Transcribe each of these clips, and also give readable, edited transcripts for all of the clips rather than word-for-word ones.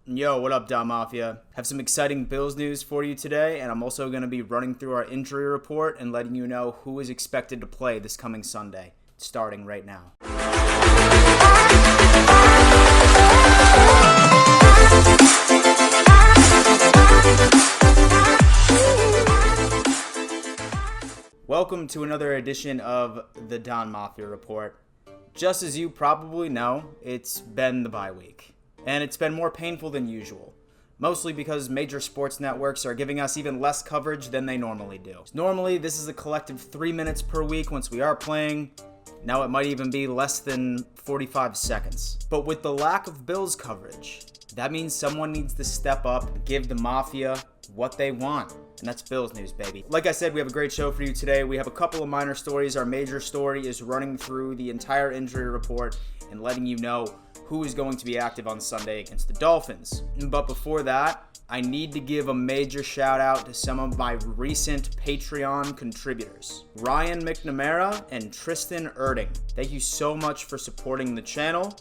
Yo, what up, Dom Mafia? Have some exciting Bills news for you today, and I'm also going to be running through our injury report and letting you know who is expected to play this coming Sunday, starting right now. Welcome to another edition of the Don Mafia Report. Just as you probably know, it's been the bye week, and it's been more painful than usual, mostly because major sports networks are giving us even less coverage than they normally do. Normally, this is a collective 3 minutes per week once we are playing. Now it might even be less than 45 seconds. But with the lack of Bills coverage, that means someone needs to step up and give the Mafia what they want. And that's Bills news, baby. Like I said, we have a great show for you today. We have a couple of minor stories. Our major story is running through the entire injury report and letting you know who is going to be active on Sunday against the Dolphins. But before that, I need to give a major shout out to some of my recent Patreon contributors, Ryan McNamara and Tristan Erding. Thank you so much for supporting the channel.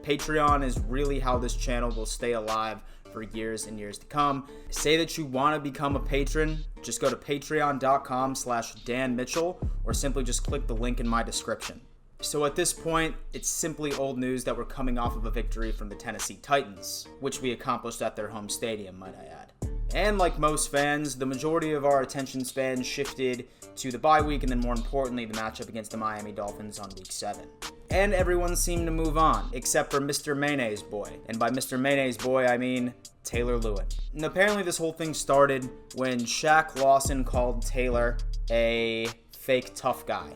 Patreon is really how this channel will stay alive for years and years to come. Say that you want to become a patron, just go to patreon.com/Dan Mitchell or simply just click the link in my description. So at this point, it's simply old news that we're coming off of a victory from the Tennessee Titans, which we accomplished at their home stadium, might I add. And like most fans, the majority of our attention span shifted to the bye week and then more importantly, the matchup against the Miami Dolphins on week 7. And everyone seemed to move on, except for Mr. Mayonnaise Boy. And by Mr. Mayonnaise Boy, I mean Taylor Lewin. And apparently this whole thing started when Shaq Lawson called Taylor a fake tough guy.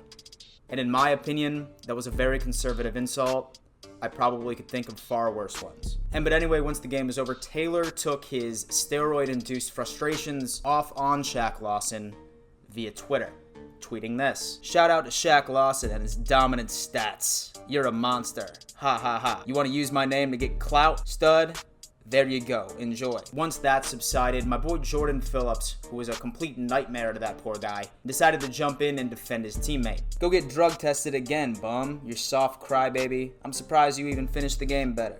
And in my opinion, that was a very conservative insult. I probably could think of far worse ones. But anyway, once the game was over, Taylor took his steroid-induced frustrations off on Shaq Lawson via Twitter, tweeting this. Shout out to Shaq Lawson and his dominant stats. You're a monster. Ha ha ha. You want to use my name to get clout, stud? There you go. Enjoy. Once that subsided, my boy Jordan Phillips, who was a complete nightmare to that poor guy, decided to jump in and defend his teammate. Go get drug tested again, bum. You soft crybaby. I'm surprised you even finished the game better.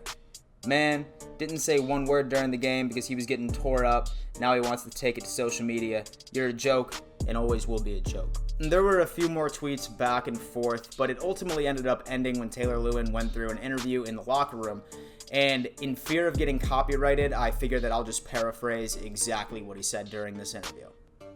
Man, didn't say one word during the game because he was getting tore up. Now he wants to take it to social media. You're a joke and always will be a joke. And there were a few more tweets back and forth, but it ultimately ended up ending when Taylor Lewin went through an interview in the locker room. And in fear of getting copyrighted, I figured that I'll just paraphrase exactly what he said during this interview.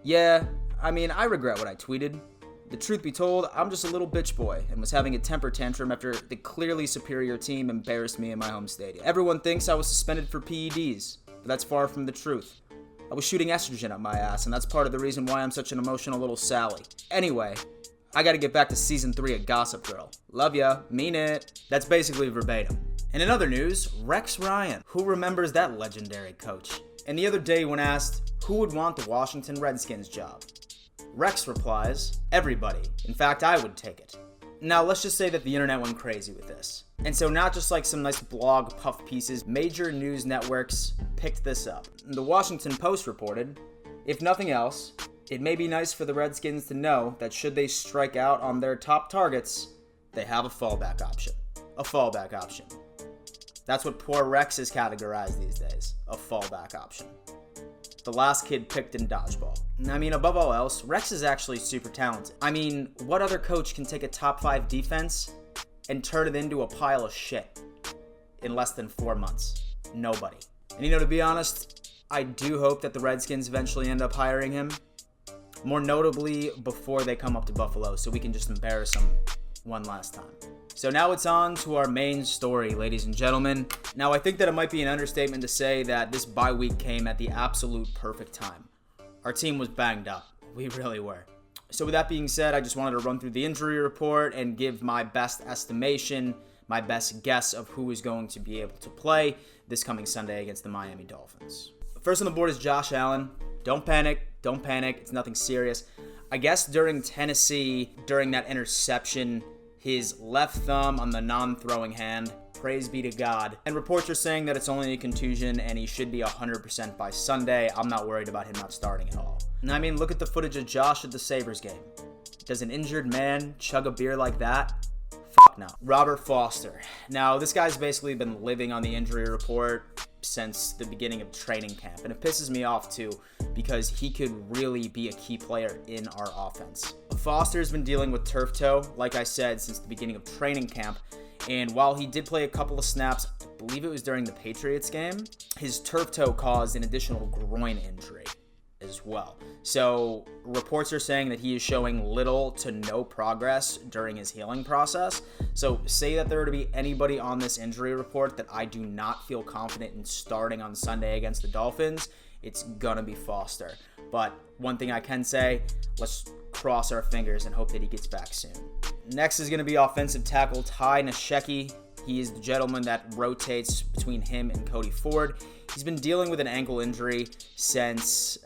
Yeah, I regret what I tweeted. The truth be told, I'm just a little bitch boy and was having a temper tantrum after the clearly superior team embarrassed me in my home stadium. Everyone thinks I was suspended for PEDs, but that's far from the truth. I was shooting estrogen up my ass, and that's part of the reason why I'm such an emotional little Sally. Anyway, I gotta get back to season 3 of Gossip Girl. Love ya, mean it. That's basically verbatim. And in other news, Rex Ryan. Who remembers that legendary coach? And the other day when asked, who would want the Washington Redskins job? Rex replies, everybody. In fact, I would take it. Now, let's just say that the internet went crazy with this. And so not just like some nice blog puff pieces, major news networks picked this up. The Washington Post reported, if nothing else, it may be nice for the Redskins to know that should they strike out on their top targets, they have a fallback option. A fallback option. That's what poor Rex is categorized these days. A fallback option. The last kid picked in dodgeball. Above all else, Rex is actually super talented. What other coach can take a top 5 defense and turn it into a pile of shit in less than 4 months? Nobody. And to be honest, I do hope that the Redskins eventually end up hiring him. More notably, before they come up to Buffalo, so we can just embarrass them one last time. So now it's on to our main story, ladies and gentlemen. Now, I think that it might be an understatement to say that this bye week came at the absolute perfect time. Our team was banged up. We really were. So with that being said, I just wanted to run through the injury report and give my best estimation, my best guess of who is going to be able to play this coming Sunday against the Miami Dolphins. First on the board is Josh Allen. Don't panic. It's nothing serious. I guess during Tennessee, during that interception, his left thumb on the non-throwing hand, praise be to God. And reports are saying that it's only a contusion and he should be 100% by Sunday. I'm not worried about him not starting at all. Look at the footage of Josh at the Sabres game. Does an injured man chug a beer like that? Fuck no. Robert Foster. Now, this guy's basically been living on the injury report since the beginning of training camp. And it pisses me off too, because he could really be a key player in our offense. Foster's been dealing with turf toe, like I said, since the beginning of training camp. And while he did play a couple of snaps, I believe it was during the Patriots game, his turf toe caused an additional groin injury as well. So reports are saying that he is showing little to no progress during his healing process. So say that there were to be anybody on this injury report that I do not feel confident in starting on Sunday against the Dolphins, it's gonna be Foster. But one thing I can say, let's cross our fingers and hope that he gets back soon. Next is going to be offensive tackle Ty Nsekhe. He is the gentleman that rotates between him and Cody Ford. He's been dealing with an ankle injury since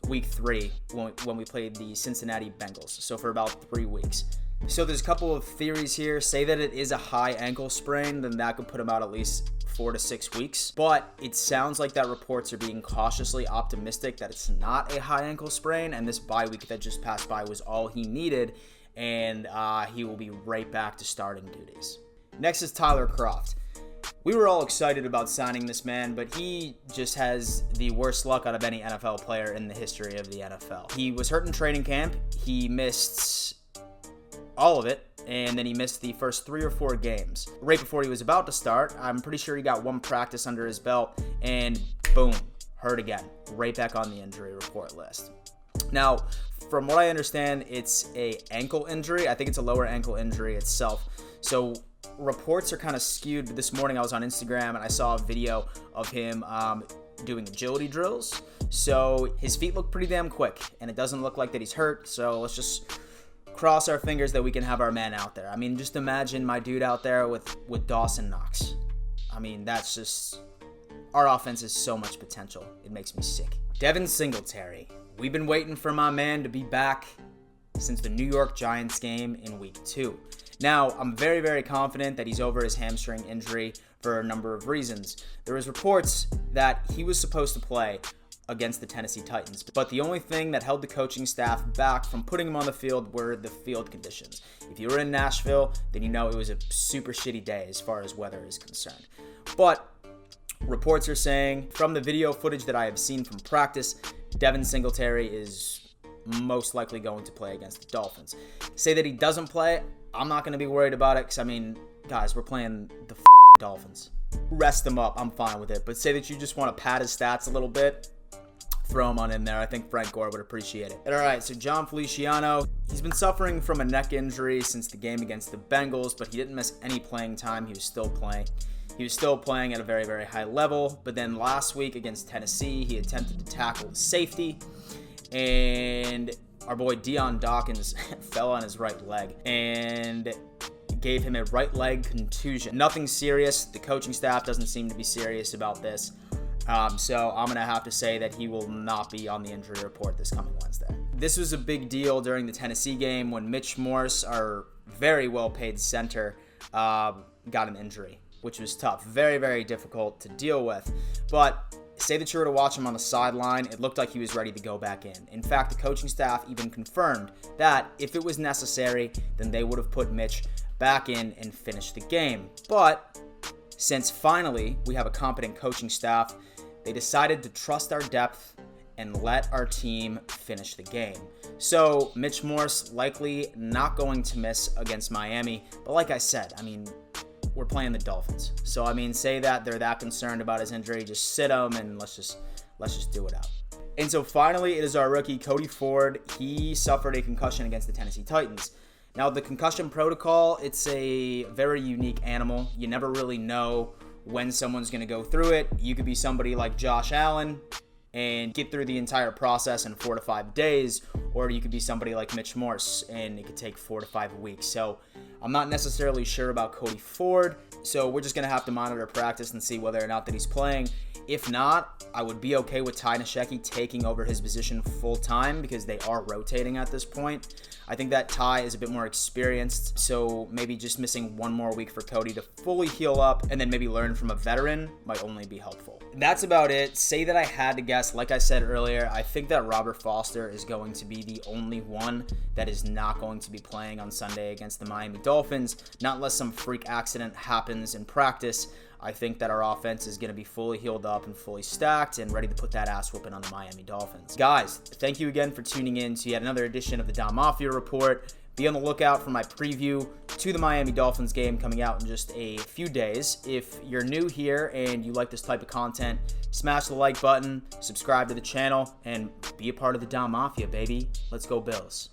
week 3 when we played the Cincinnati Bengals, so for about 3 weeks. So there's a couple of theories here. Say that it is a high ankle sprain, then that could put him out at least 4 to 6 weeks. But it sounds like that reports are being cautiously optimistic that it's not a high ankle sprain, and this bye week that just passed by was all he needed, and he will be right back to starting duties. Next is Tyler Kroft. We were all excited about signing this man, but he just has the worst luck out of any NFL player in the history of the NFL. He was hurt in training camp. He missed all of it, and then he missed the first 3 or 4 games. Right before he was about to start, I'm pretty sure he got 1 practice under his belt, and boom, hurt again. Right back on the injury report list. Now, from what I understand, it's a ankle injury. I think it's a lower ankle injury itself. So reports are kind of skewed. But this morning I was on Instagram and I saw a video of him doing agility drills. So his feet look pretty damn quick, and it doesn't look like that he's hurt. So let's just cross our fingers that we can have our man out there. I mean, just imagine my dude out there with Dawson Knox. I mean, that's just... Our offense has so much potential. It makes me sick. Devin Singletary. We've been waiting for my man to be back since the New York Giants game in week 2. Now, I'm very, very confident that he's over his hamstring injury for a number of reasons. There was reports that he was supposed to play against the Tennessee Titans, but the only thing that held the coaching staff back from putting him on the field were the field conditions. If you were in Nashville, then you know it was a super shitty day as far as weather is concerned. But reports are saying, from the video footage that I have seen from practice, Devin Singletary is most likely going to play against the Dolphins. Say that he doesn't play, I'm not going to be worried about it, because, I mean, guys, we're playing the Dolphins. Rest him up, I'm fine with it. But say that you just want to pad his stats a little bit, throw him on in there. I think Frank Gore would appreciate it. All right, so John Feliciano, he's been suffering from a neck injury since the game against the Bengals, but he didn't miss any playing time. He was still playing. He was still playing at a very, very high level. But then last week against Tennessee, he attempted to tackle the safety, and our boy Dion Dawkins fell on his right leg and gave him a right leg contusion. Nothing serious. The coaching staff doesn't seem to be serious about this. So I'm going to have to say that he will not be on the injury report this coming Wednesday. This was a big deal during the Tennessee game when Mitch Morse, our very well-paid center, got an injury, which was tough. Very, very difficult to deal with. But say that you were to watch him on the sideline, it looked like he was ready to go back in. In fact, the coaching staff even confirmed that if it was necessary, then they would have put Mitch back in and finished the game. But since finally we have a competent coaching staff, they decided to trust our depth and let our team finish the game. So Mitch Morse likely not going to miss against Miami. But like I said, I mean, we're playing the Dolphins. So, I mean, say that they're that concerned about his injury, just sit him and let's just do it out. And so finally, it is our rookie, Cody Ford. He suffered a concussion against the Tennessee Titans. Now, the concussion protocol, it's a very unique animal. You never really know when someone's going to go through it. You could be somebody like Josh Allen and get through the entire process in 4 to 5 days, or you could be somebody like Mitch Morse and it could take 4 to 5 weeks. So I'm not necessarily sure about Cody Ford, so we're just going to have to monitor practice and see whether or not that he's playing. If not, I would be okay with Ty Nsekhe taking over his position full time because they are rotating at this point. I think that Ty is a bit more experienced, so maybe just missing 1 more week for Cody to fully heal up and then maybe learn from a veteran might only be helpful. That's about it. Say that I had to guess, like I said earlier, I think that Robert Foster is going to be the only one that is not going to be playing on Sunday against the Miami Dolphins, not unless some freak accident happens in practice. I think that our offense is going to be fully healed up and fully stacked and ready to put that ass whooping on the Miami Dolphins. Guys, thank you again for tuning in to yet another edition of the Don Mafia Report. Be on the lookout for my preview to the Miami Dolphins game coming out in just a few days. If you're new here and you like this type of content, smash the like button, subscribe to the channel, and be a part of the Don Mafia, baby. Let's go Bills.